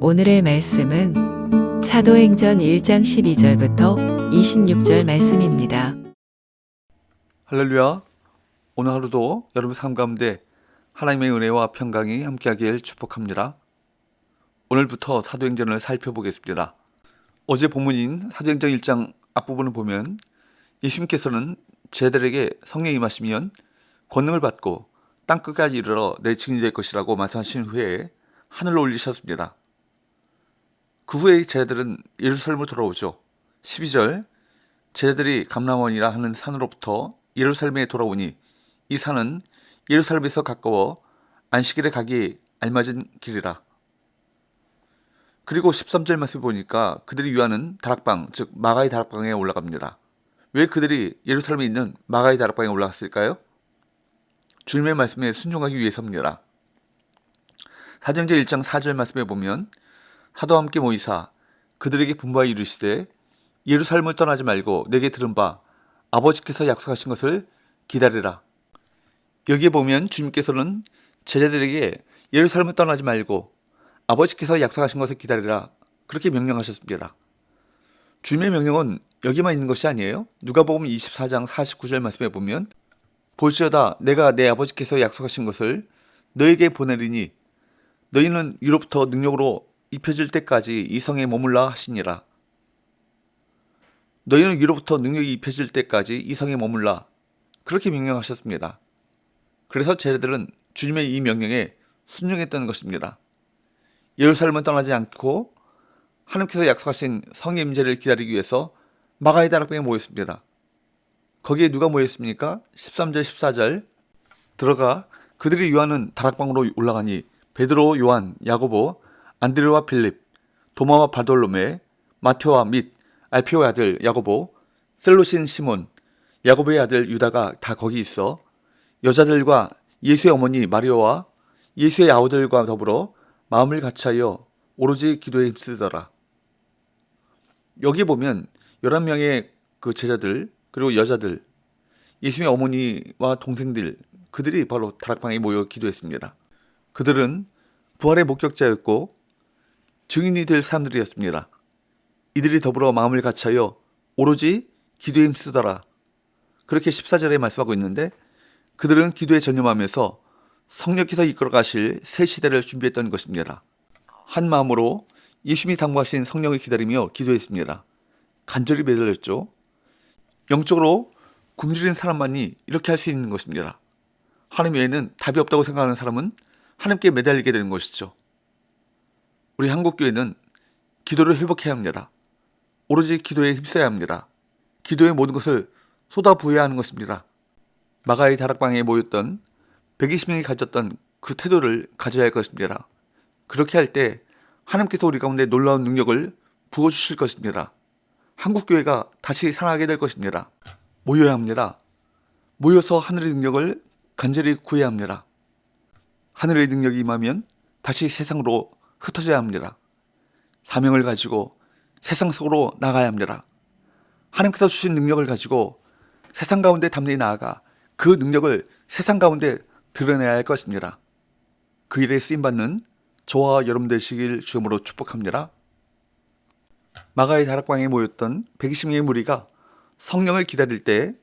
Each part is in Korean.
오늘의 말씀은 사도행전 1장 12절부터 26절 말씀입니다. 할렐루야. 오늘 하루도 여러분 삶 가운데 하나님의 은혜와 평강이 함께하길 축복합니다. 오늘부터 사도행전을 살펴보겠습니다. 어제 본문인 사도행전 1장 앞부분을 보면 예수님께서는 제자들에게 성령이 임하시면 권능을 받고 땅끝까지 이르러 내 증인이 될 것이라고 말씀하신 후에 하늘로 올리셨습니다. 그 후에 제자들은 예루살렘으로 돌아오죠. 12절 제자들이 감람원이라 하는 산으로부터 예루살렘에 돌아오니 이 산은 예루살렘에서 가까워 안식일에 가기 알맞은 길이라. 그리고 13절 말씀 보니까 그들이 유하는 다락방, 즉 마가의 다락방에 올라갑니다. 왜 그들이 예루살렘에 있는 마가의 다락방에 올라갔을까요? 주님의 말씀에 순종하기 위해서입니다. 사도행전 1장 4절 말씀에 보면 사도와 함께 모이사 그들에게 분부하여 이르시되 예루살렘을 떠나지 말고 내게 들은 바 아버지께서 약속하신 것을 기다리라. 여기에 보면 주님께서는 제자들에게 예루살렘을 떠나지 말고 아버지께서 약속하신 것을 기다리라 그렇게 명령하셨습니다. 주님의 명령은 여기만 있는 것이 아니에요. 누가복음 24장 49절 말씀에 보면 볼지어다 내가 내 아버지께서 약속하신 것을 너에게 보내리니 너희는 위로부터 능력으로 입혀질 때까지 이 성에 머물라 하시니라. 너희는 위로부터 능력이 입혀질 때까지 이 성에 머물라 그렇게 명령하셨습니다. 그래서 제자들은 주님의 이 명령에 순종했던 것입니다. 예루살렘은 떠나지 않고 하나님께서 약속하신 성의 임재를 기다리기 위해서 마가의 다락방에 모였습니다. 거기에 누가 모였습니까? 13절 14절 들어가 그들이 유하는 다락방으로 올라가니 베드로, 요한, 야고보, 안드레와 빌립, 도마와 바돌로메, 마테오와 및 알피오의 아들 야고보, 셀로신 시몬, 야고보의 아들 유다가 다 거기 있어 여자들과 예수의 어머니 마리오와 예수의 아우들과 더불어 마음을 같이하여 오로지 기도에 힘쓰더라. 여기 보면 11명의 그 제자들 그리고 여자들, 예수의 어머니와 동생들 그들이 바로 다락방에 모여 기도했습니다. 그들은 부활의 목격자였고 증인이 될 사람들이었습니다. 이들이 더불어 마음을 같이하여 오로지 기도에 힘쓰더라. 그렇게 14절에 말씀하고 있는데 그들은 기도에 전념하면서 성령께서 이끌어 가실 새 시대를 준비했던 것입니다. 한 마음으로 예수님이 당부하신 성령을 기다리며 기도했습니다. 간절히 매달렸죠. 영적으로 굶주린 사람만이 이렇게 할 수 있는 것입니다. 하나님 외에는 답이 없다고 생각하는 사람은 하나님께 매달리게 되는 것이죠. 우리 한국교회는 기도를 회복해야 합니다. 오로지 기도에 힘써야 합니다. 기도의 모든 것을 쏟아부어야 하는 것입니다. 마가의 다락방에 모였던 120명이 가졌던 그 태도를 가져야 할 것입니다. 그렇게 할 때 하나님께서 우리 가운데 놀라운 능력을 부어주실 것입니다. 한국교회가 다시 살아나게 될 것입니다. 모여야 합니다. 모여서 하늘의 능력을 간절히 구해야 합니다. 하늘의 능력이 임하면 다시 세상으로 흩어져야 합니다. 사명을 가지고 세상 속으로 나가야 합니다. 하나님께서 주신 능력을 가지고 세상 가운데 담대히 나아가 그 능력을 세상 가운데 드러내야 할 것입니다. 그 일에 쓰임받는 저와 여러분 되시길 주님으로 축복합니다. 마가의 다락방에 모였던 120명의 무리가 성령을 기다릴 때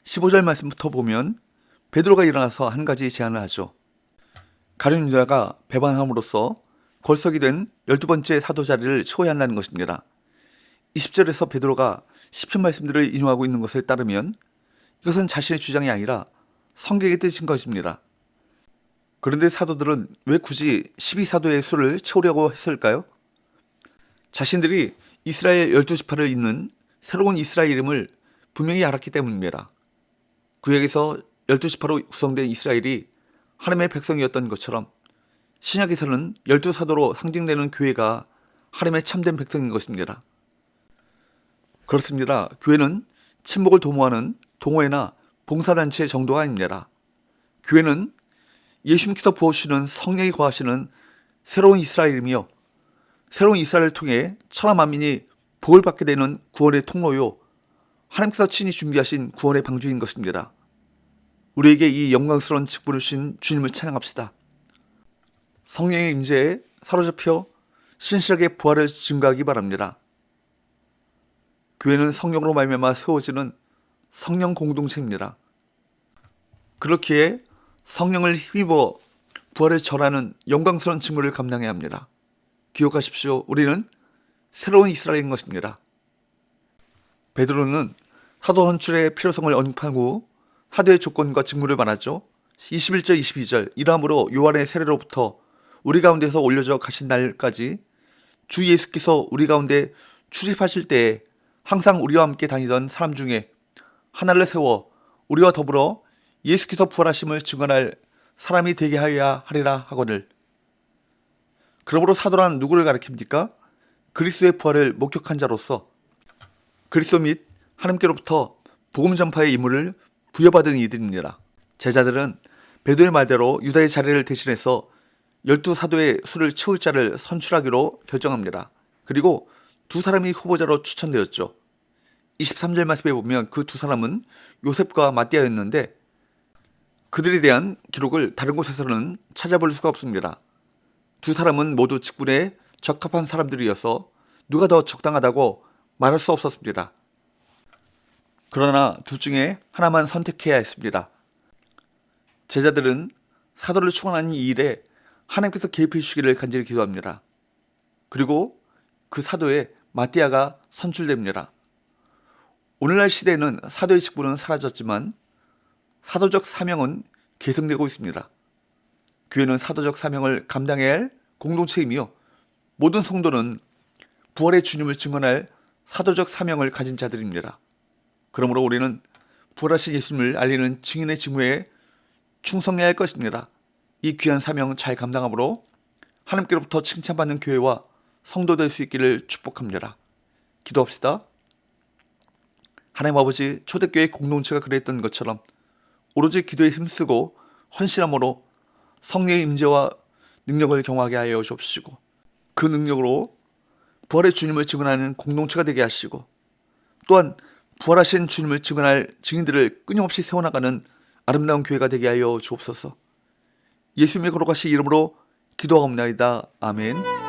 15절 말씀부터 보면 베드로가 일어나서 한 가지 제안을 하죠. 가룟 유다가 배반함으로써 걸석이 된 12번째 사도 자리를 채워야 한다는 것입니다. 20절에서 베드로가 시편 말씀들을 인용하고 있는 것에 따르면 이것은 자신의 주장이 아니라 성경의 뜻인 것입니다. 그런데 사도들은 왜 굳이 12사도의 수를 채우려고 했을까요? 자신들이 이스라엘 12지파를 잇는 새로운 이스라엘임을 분명히 알았기 때문입니다. 구약에서 12지파로 구성된 이스라엘이 하나님의 백성이었던 것처럼 신약에서는 12사도로 상징되는 교회가 하나님의 참된 백성인 것입니다. 그렇습니다. 교회는 친목을 도모하는 동호회나 봉사단체 정도가 아닙니다. 교회는 예수님께서 부어주시는 성령이 거하시는 새로운 이스라엘이며 새로운 이스라엘을 통해 천하 만민이 복을 받게 되는 구원의 통로요 하나님께서 친히 준비하신 구원의 방주인 것입니다. 우리에게 이 영광스러운 직분을 주신 주님을 찬양합시다. 성령의 임재에 사로잡혀 신실하게 부활을 증거하기 바랍니다. 교회는 성령으로 말미암아 세워지는 성령 공동체입니다. 그렇기에 성령을 힘입어 부활을 절하는 영광스러운 직무를 감당해야 합니다. 기억하십시오. 우리는 새로운 이스라엘인 것입니다. 베드로는 사도 헌출의 필요성을 언급한 후 사도의 조건과 직무를 말하죠. 21절 22절 이러함으로 요한의 세례로부터 우리 가운데서 올려져 가신 날까지 주 예수께서 우리 가운데 출입하실 때에 항상 우리와 함께 다니던 사람 중에 하나를 세워 우리와 더불어 예수께서 부활하심을 증언할 사람이 되게 하여야 하리라 하거늘. 그러므로 사도란 누구를 가리킵니까? 그리스도의 부활을 목격한 자로서 그리스도 및 하나님께로부터 복음 전파의 임무를 부여받은 이들입니다. 제자들은 베드로의 말대로 유다의 자리를 대신해서 12사도의 수를 채울 자를 선출하기로 결정합니다. 그리고 두 사람이 후보자로 추천되었죠. 23절 말씀에 보면 그 두 사람은 요셉과 마띠아였는데 그들에 대한 기록을 다른 곳에서는 찾아볼 수가 없습니다. 두 사람은 모두 직분에 적합한 사람들이어서 누가 더 적당하다고 말할 수 없었습니다. 그러나 둘 중에 하나만 선택해야 했습니다. 제자들은 사도를 충원하는 이 일에 하나님께서 개입해 주시기를 간절히 기도합니다. 그리고 그 사도에 마띠아가 선출됩니다. 오늘날 시대에는 사도의 직분은 사라졌지만 사도적 사명은 계승되고 있습니다. 교회는 사도적 사명을 감당해야 할 공동체이며 모든 성도는 부활의 주님을 증언할 사도적 사명을 가진 자들입니다. 그러므로 우리는 부활하신 예수님을 알리는 증인의 직무에 충성해야 할 것입니다. 이 귀한 사명 잘 감당함으로 하나님께로부터 칭찬받는 교회와 성도 될 수 있기를 축복합니다. 기도합시다. 하나님 아버지, 초대교회 공동체가 그랬던 것처럼 오로지 기도에 힘쓰고 헌신함으로 성령의 임재와 능력을 경험하게 하여 주옵시고 그 능력으로 부활의 주님을 증언하는 공동체가 되게 하시고 또한 부활하신 주님을 증언할 증인들을 끊임없이 세워나가는 아름다운 교회가 되게 하여 주옵소서. 예수님의 거룩하신 이름으로 기도하옵나이다. 아멘.